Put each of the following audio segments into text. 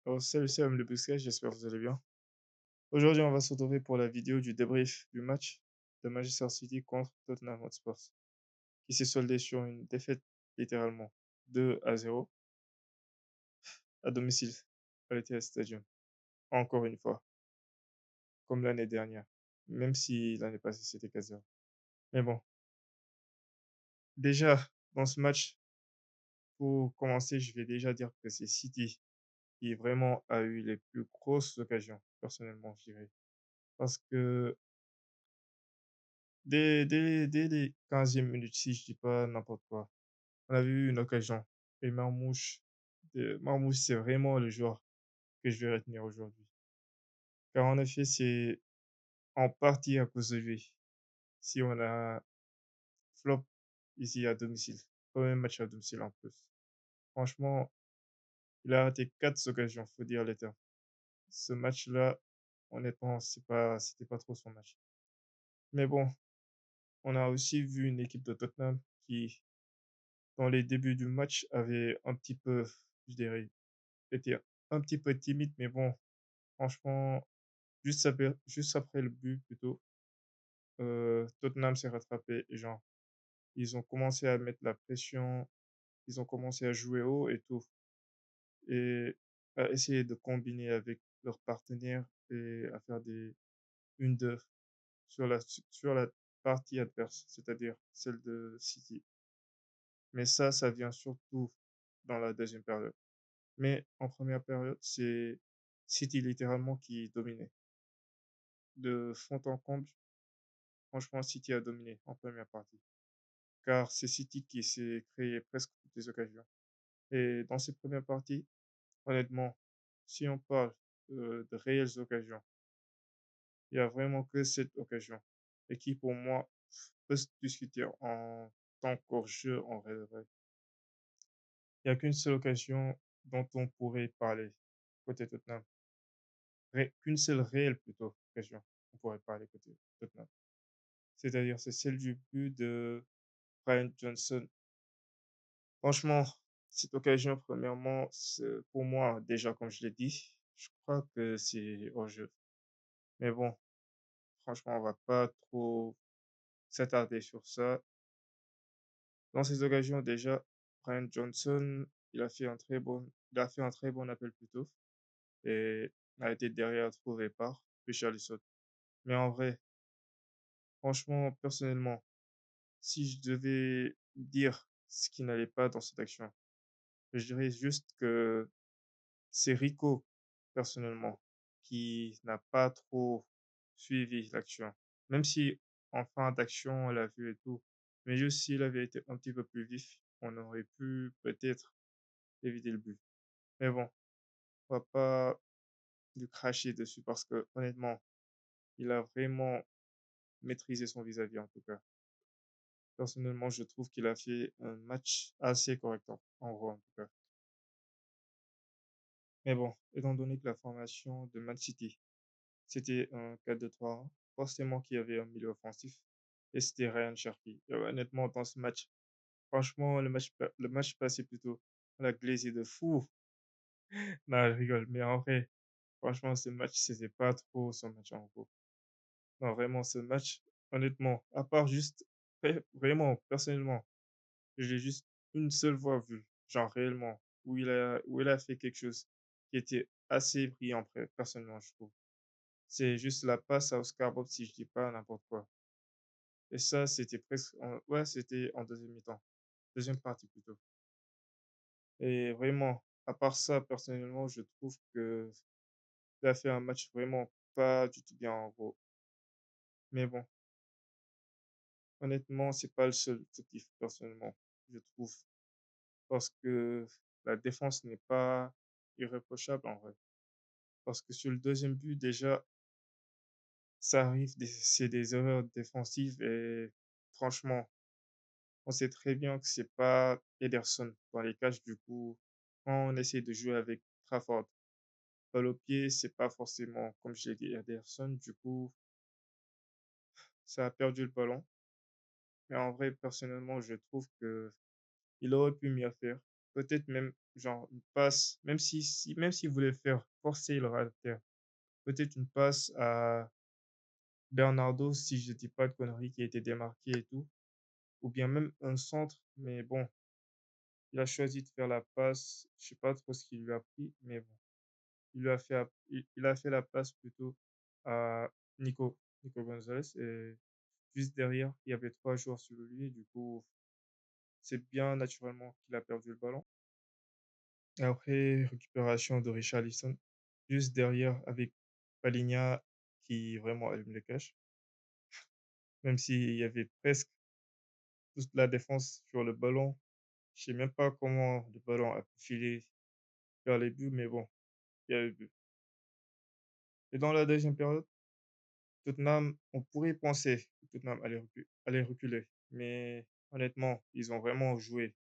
Alors, salut le Busquets, j'espère que vous allez bien. Aujourd'hui, on va se retrouver pour la vidéo du débrief du match de Manchester City contre Tottenham Hotspur, qui s'est soldé sur une défaite littéralement 2-0 à domicile à l'Etihad Stadium. Encore une fois, comme l'année dernière, même si l'année passée c'était 4-0. Mais bon, déjà, dans ce match, pour commencer, je vais déjà dire que c'est City qui vraiment a eu les plus grosses occasions, personnellement, je dirais. Parce que dès les 15e minutes, si je dis pas n'importe quoi, on avait eu une occasion. Et Marmoush, c'est vraiment le joueur que je vais retenir aujourd'hui. Car en effet, c'est en partie à cause de lui. Si on a flop ici à domicile, premier match à domicile en plus. Franchement, il a raté 4 occasions, faut dire les termes. Ce match-là, honnêtement, c'était pas trop son match. Mais bon, on a aussi vu une équipe de Tottenham qui, dans les débuts du match, avait un petit peu, je dirais, était un petit peu timide, mais bon, franchement, juste après le but plutôt, Tottenham s'est rattrapé. Et genre, ils ont commencé à mettre la pression, ils ont commencé à jouer haut et tout, et à essayer de combiner avec leurs partenaires et à faire des une 2 sur la partie adverse, c'est-à-dire celle de City. Mais ça vient surtout dans la deuxième période. Mais en première période, c'est City littéralement qui dominait. De fond en comble, franchement, City a dominé en première partie. Car c'est City qui s'est créé presque toutes les occasions. Et dans cette première partie, honnêtement, si on parle de réelles occasions, il y a vraiment que cette occasion. Et qui, pour moi, peut se discuter en tant qu'hors-jeu en vrai de vrai. Il n'y a qu'une seule occasion dont on pourrait parler côté Tottenham. Qu'une seule réelle plutôt occasion on pourrait parler côté Tottenham. C'est-à-dire, c'est celle du but de Brian Johnson. Franchement, cette occasion, premièrement, pour moi, déjà, comme je l'ai dit, je crois que c'est hors-jeu. Mais bon, franchement, on va pas trop s'attarder sur ça. Dans ces occasions, déjà, Brian Johnson, il a fait un très bon appel plutôt et a été derrière trouvé par Richarlison. Mais en vrai, franchement, personnellement, si je devais dire ce qui n'allait pas dans cette action, je dirais juste que c'est Rico, personnellement, qui n'a pas trop suivi l'action. Même si en fin d'action, on l'a vu et tout, mais juste s'il avait été un petit peu plus vif, on aurait pu peut-être éviter le but. Mais bon, on va pas lui cracher dessus parce que honnêtement, il a vraiment maîtrisé son vis-à-vis en tout cas. Personnellement, je trouve qu'il a fait un match assez correct en gros en tout cas. Mais bon, étant donné que la formation de Man City, c'était un 4-2-3-1, forcément qu'il y avait un milieu offensif et c'était Ryan Cherki. Et honnêtement, dans ce match, franchement, le match passé plutôt, on a glazé de fou. Non, je rigole, mais en vrai, franchement, ce match, c'était pas trop son match en gros. Non, vraiment, ce match, honnêtement, à part juste, vraiment, personnellement, j'ai juste une seule fois vu, genre réellement, où il a fait quelque chose qui était assez brillant, personnellement, je trouve. C'est juste la passe à Oscar Bob, si je dis pas n'importe quoi. Et ça, c'était ouais, c'était en deuxième mi-temps, deuxième partie plutôt. Et vraiment, à part ça, personnellement, je trouve que il a fait un match vraiment pas du tout bien en gros. Mais bon, honnêtement, c'est pas le seul fautif, personnellement, je trouve. Parce que la défense n'est pas irréprochable en vrai. Parce que sur le deuxième but, déjà, c'est des erreurs défensives et franchement, on sait très bien que c'est pas Ederson dans les cages. Du coup, quand on essaie de jouer avec Trafford, balle au pied, c'est pas forcément, comme je l'ai dit, Ederson. Du coup, ça a perdu le ballon. Mais en vrai, personnellement, je trouve que il aurait pu mieux faire. peut-être même, genre, une passe, même s'il voulait faire forcer le terre, peut-être une passe à Bernardo, si je dis pas de conneries, qui a été démarqué et tout, ou bien même un centre, mais bon, il a choisi de faire la passe. Je sais pas trop ce qu'il lui a pris, mais bon, il a fait la passe plutôt à Nico, Nico Gonzalez, et juste derrière, il y avait 3 joueurs sur lui, et du coup, c'est bien naturellement qu'il a perdu le ballon. Et après, récupération de Richarlison, juste derrière avec Palinha qui vraiment allume les caches, même s'il y avait presque toute la défense sur le ballon. Je sais même pas comment le ballon a pu filer vers les buts, mais bon, il y a eu but. Et dans la deuxième période, Tottenham, on pourrait penser que Tottenham allait reculer, mais honnêtement, ils ont vraiment joué.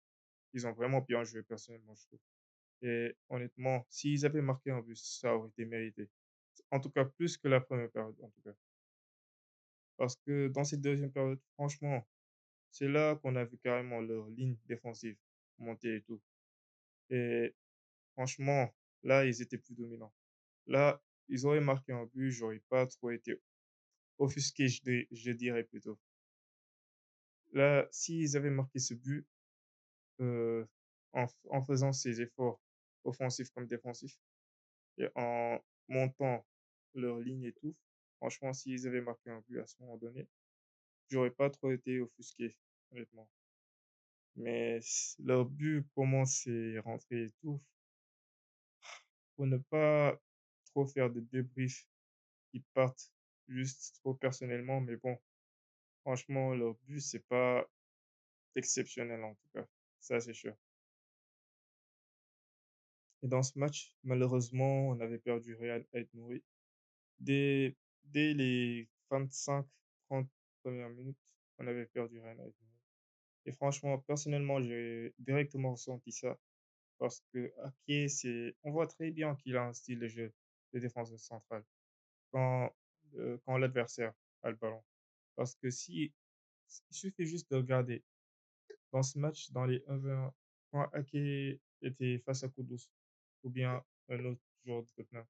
Ils ont vraiment bien joué, personnellement, je trouve. Et honnêtement, s'ils avaient marqué un but, ça aurait été mérité. En tout cas, plus que la première période, en tout cas. Parce que dans cette deuxième période, franchement, c'est là qu'on a vu carrément leur ligne défensive monter et tout. Et franchement, là, ils étaient plus dominants. Là, ils auraient marqué un but, j'aurais pas trop été offusqué, je dirais plutôt. Là, s'ils avaient marqué ce but, euh, en faisant ces efforts offensifs comme défensifs, et en montant leur ligne et tout, franchement, s'ils avaient marqué un but à ce moment donné, j'aurais pas trop été offusqué, honnêtement. Mais leur but, comment c'est rentré et tout, pour ne pas trop faire de débriefs qui partent juste trop personnellement, mais bon, franchement, leur but, c'est pas exceptionnel en tout cas. Ça, c'est sûr. Et dans ce match, malheureusement, on avait perdu Real Aït-Nouri. Dès, dès les 25-30 premières minutes, on avait perdu Real Aït-Nouri. Et franchement, personnellement, j'ai directement ressenti ça. Parce que Ake, on voit très bien qu'il a un style de jeu de défense centrale quand, quand l'adversaire a le ballon. Parce que si, il suffit juste de regarder dans ce match, dans les 1v1, quand Ake était face à Kudus, ou bien un autre joueur de Tottenham.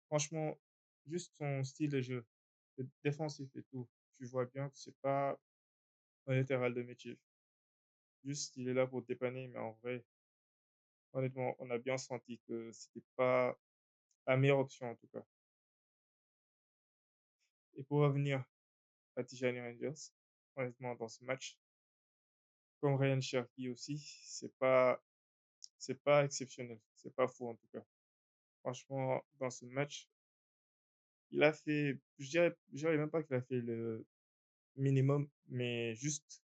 Franchement, juste son style de jeu, défensif et tout, tu vois bien que c'est pas un latéral de métier. Juste, il est là pour dépanner, mais en vrai, honnêtement, on a bien senti que c'était pas la meilleure option en tout cas. Et pour revenir à Tijani Rangers, honnêtement, dans ce match, comme Ryan Cherki aussi, c'est pas exceptionnel. C'est pas fou en tout cas. Franchement, dans ce match, il a fait, je dirais même pas qu'il a fait le minimum, mais juste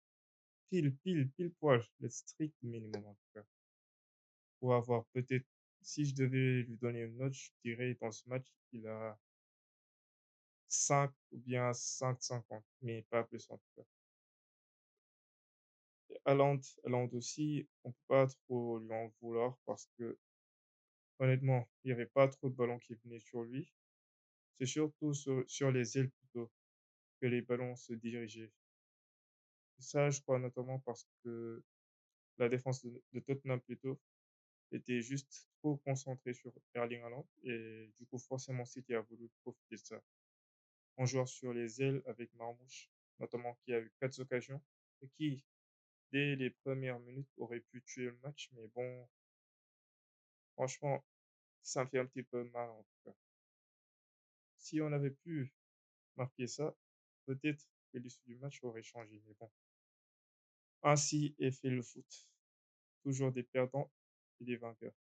pile poil, le strict minimum en tout cas. Pour avoir peut-être, si je devais lui donner une note, je dirais dans ce match, il a 5 ou bien 5,50, mais pas plus en tout cas. Et Haaland aussi, on peut pas trop lui en vouloir parce que, honnêtement, il n'y avait pas trop de ballons qui venaient sur lui. C'est surtout sur les ailes plutôt que les ballons se dirigeaient. Et ça, je crois notamment parce que la défense de Tottenham plutôt était juste trop concentrée sur Erling Haaland et du coup, forcément, City a voulu profiter de ça. En jouant sur les ailes avec Marmoush, notamment qui a eu 4 occasions et qui, dès les premières minutes, aurait pu tuer le match, mais bon, franchement, ça me fait un petit peu mal en tout cas. Si on avait pu marquer ça, peut-être que l'issue du match aurait changé, mais bon. Ainsi est fait le foot. Toujours des perdants et des vainqueurs.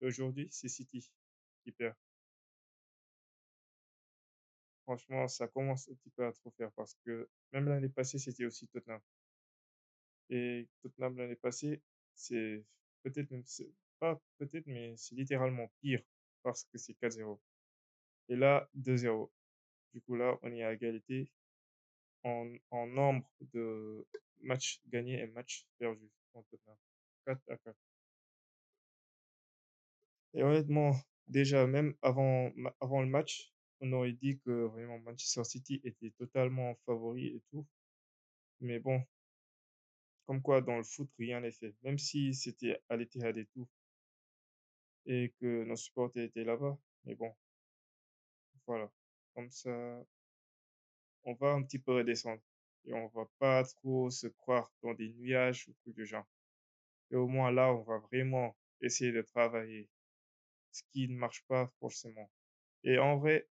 Et aujourd'hui, c'est City qui perd. Franchement, ça commence un petit peu à trop faire parce que même l'année passée, c'était aussi Tottenham. Et Tottenham l'année passée, c'est peut-être même, pas peut-être, mais c'est littéralement pire parce que c'est 4-0. Et là, 2-0. Du coup, là, on est à égalité en nombre de matchs gagnés et matchs perdus contre Tottenham. 4-4. Et honnêtement, déjà, même avant le match, on aurait dit que vraiment Manchester City était totalement favori et tout. Mais bon, Comme quoi, dans le foot, rien n'est fait. Même si c'était à l'Etihad et tout, et que nos supporters étaient là-bas. Mais bon, voilà. Comme ça, on va un petit peu redescendre. Et on va pas trop se croire dans des nuages ou trucs du genre. Et au moins là, on va vraiment essayer de travailler ce qui ne marche pas forcément. Et en vrai,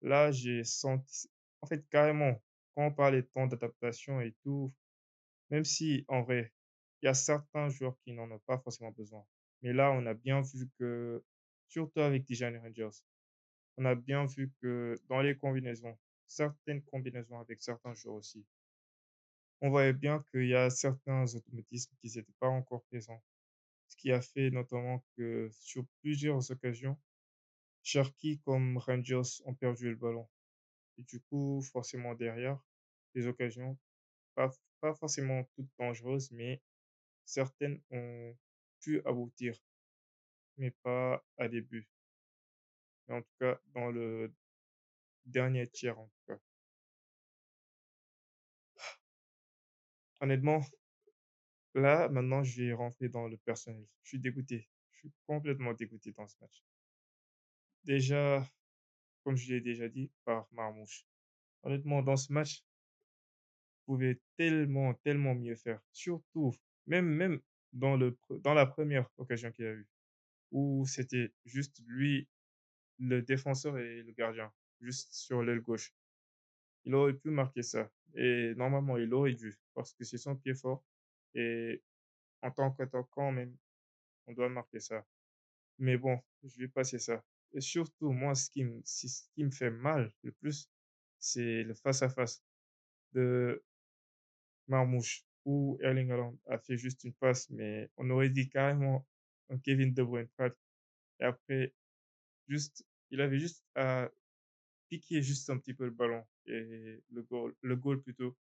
là, j'ai senti, en fait, carrément, quand on parlait de temps d'adaptation et tout, même si en vrai, il y a certains joueurs qui n'en ont pas forcément besoin. Mais là, on a bien vu que, surtout avec Dijon Rangers, on a bien vu que dans les combinaisons, certaines combinaisons avec certains joueurs aussi, on voyait bien qu'il y a certains automatismes qui n'étaient pas encore présents. Ce qui a fait notamment que sur plusieurs occasions, Cherki comme Rangers ont perdu le ballon. Et du coup, forcément derrière, les occasions, pas, pas forcément toutes dangereuses, mais certaines ont pu aboutir, mais pas à des buts. Mais en tout cas, dans le dernier tiers, en tout cas. Honnêtement, là, maintenant, je vais rentrer dans le personnel. Je suis dégoûté. Je suis complètement dégoûté dans ce match. Déjà, comme je l'ai déjà dit, par Marmouche. Honnêtement, dans ce match, pouvait tellement, tellement mieux faire. Surtout, même dans la première occasion qu'il a eue, où c'était juste lui, le défenseur et le gardien, juste sur l'aile gauche. Il aurait pu marquer ça. Et normalement, il aurait dû, parce que c'est son pied fort. Et en tant qu'attaquant, même, on doit marquer ça. Mais bon, je vais passer ça. Et surtout, moi, ce qui me fait mal le plus, c'est le face-à-face de Marmouche, où Erling Haaland a fait juste une passe, mais on aurait dit carrément un Kevin De Bruyne passe. Et après, juste, il avait juste à piquer juste un petit peu le ballon et le goal plutôt,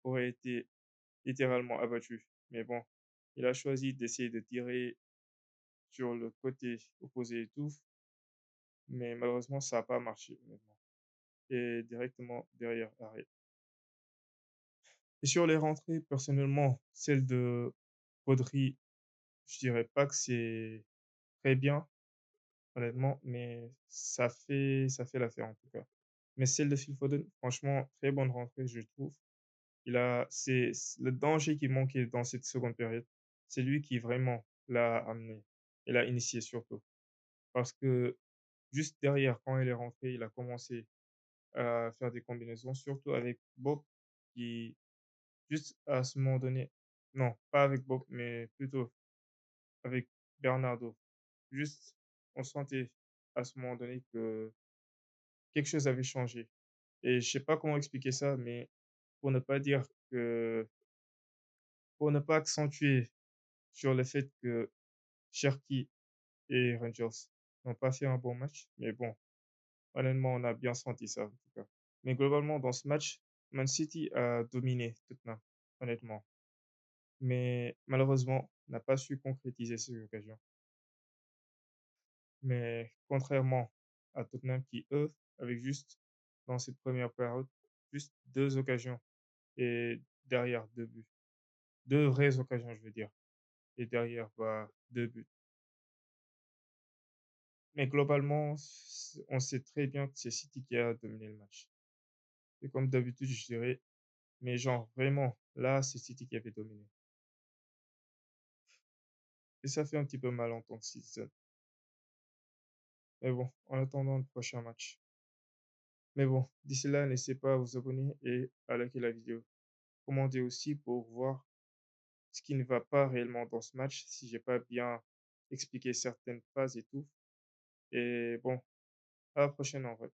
aurait été littéralement abattu. Mais bon, il a choisi d'essayer de tirer sur le côté opposé et tout, mais malheureusement, ça n'a pas marché, honnêtement. Et directement derrière arrêt. Et sur les rentrées, personnellement, celle de Rodri, je dirais pas que c'est très bien, honnêtement, mais ça fait l'affaire en tout cas. Mais celle de Phil Foden, franchement, très bonne rentrée, je trouve. C'est le danger qui manquait dans cette seconde période. C'est lui qui vraiment l'a amené et l'a initié surtout. Parce que juste derrière, quand il est rentré, il a commencé à faire des combinaisons, surtout avec Bob, qui, juste à ce moment donné, non, pas avec Bob, mais plutôt avec Bernardo. Juste, on sentait à ce moment donné que quelque chose avait changé. Et je sais pas comment expliquer ça, mais pour ne pas dire que, pour ne pas accentuer sur le fait que Cherki et Rangers n'ont pas fait un bon match, mais bon, honnêtement, on a bien senti ça en tout cas. Mais globalement, dans ce match, Man City a dominé Tottenham, honnêtement. Mais malheureusement, n'a pas su concrétiser ses occasions. Mais contrairement à Tottenham qui, eux, avec juste, dans cette première période, juste 2 occasions et derrière 2 buts. 2 vraies occasions, je veux dire. Et derrière, bah, 2 buts. Mais globalement, on sait très bien que c'est City qui a dominé le match. Et comme d'habitude, je dirais, mais genre vraiment, là, c'est City qui avait dominé. Et ça fait un petit peu mal en tant que Citizen. Mais bon, en attendant le prochain match. Mais bon, d'ici là, n'hésitez pas à vous abonner et à liker la vidéo. Commandez aussi pour voir ce qui ne va pas réellement dans ce match, si j'ai pas bien expliqué certaines phases et tout. Et bon, à la prochaine en vrai.